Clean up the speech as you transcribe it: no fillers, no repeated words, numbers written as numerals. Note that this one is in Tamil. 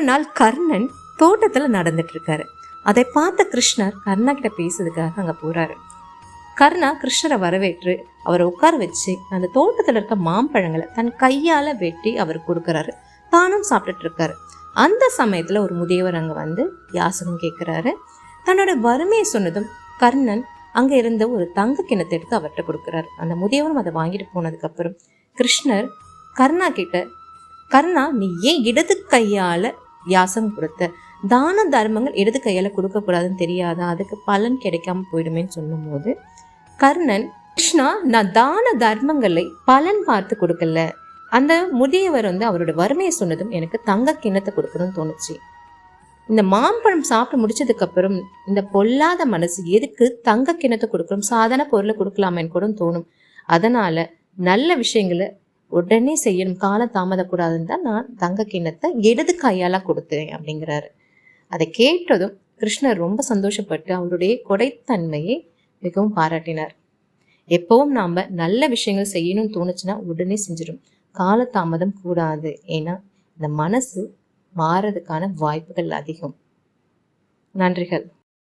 ஒரு நாள் கர்ணன் தோட்டத்துல நடந்துட்டு இருக்காரு. அதை பார்த்த கிருஷ்ணர் கர்ணா கிட்ட பேசுறதுக்காக அங்க போறாரு. கர்ணா கிருஷ்ணரை வரவேற்று அவரை உட்கார வச்சு அந்த தோட்டத்துல இருக்க மாம்பழங்களை தன் கையால வெட்டி அவர் கொடுக்கறாரு. தானும் சாப்பிட்டுட்டு இருக்காரு. அந்த சமயத்துல ஒரு முதியவர் அங்க வந்து யாசகம் கேட்கிறாரு. தன்னோட வறுமையை சொன்னதும் கர்ணன் அங்க இருந்த ஒரு தங்க கிண்ணத்தை எடுத்து அவர்கிட்ட கொடுக்குறாரு. அந்த முதியவரும் அதை வாங்கிட்டு போனதுக்கு அப்புறம் கிருஷ்ணர் கர்ணா கிட்ட, கர்ணா, நீ ஏன் இடது கையால யாசகம் கொடுத்த? தான தர்மங்கள் இடது கையால கொடுக்க கூடாதுன்னு தெரியாதா? அதுக்கு பலன் கிடைக்காம போயிடுமேன்னு சொல்லும் போது கர்ணன், கிருஷ்ணா, நான் தான தர்மங்களை பலன் பார்த்து கொடுக்கல. அந்த முதியவர் வந்து அவரோட வறுமையை சொன்னதும் எனக்கு தங்க கிண்ணத்தை கொடுக்கணும்னு தோணுச்சு. இந்த மாம்பழம் சாப்பிட்டு முடிச்சதுக்கு அப்புறம் இந்த பொல்லாத மனசு எதுக்கு தங்க கிண்ணத்தை கொடுக்கணும், சாதாரண பொருளை கொடுக்கலாமேன்னு கூட தோணும். அதனால நல்ல விஷயங்களை உடனே செய்யணும், காலம் தாமதக்கூடாதுன்னு தான் நான் தங்க கிண்ணத்தை இடது கையால கொடுத்தேன் அப்படிங்கிறாரு. அதை கேட்டதும் கிருஷ்ணர் ரொம்ப சந்தோஷப்பட்டு அவருடைய கொடைத்தன்மையை மிகவும் பாராட்டினார். எப்பவும் நாம நல்ல விஷயங்கள் செய்யணும்னு தோணுச்சுன்னா உடனே செஞ்சிடும், காலதாமதம் கூடாது. ஏன்னா இந்த மனசு மாறதுக்கான வாய்ப்புகள் அதிகம். நன்றிகள்.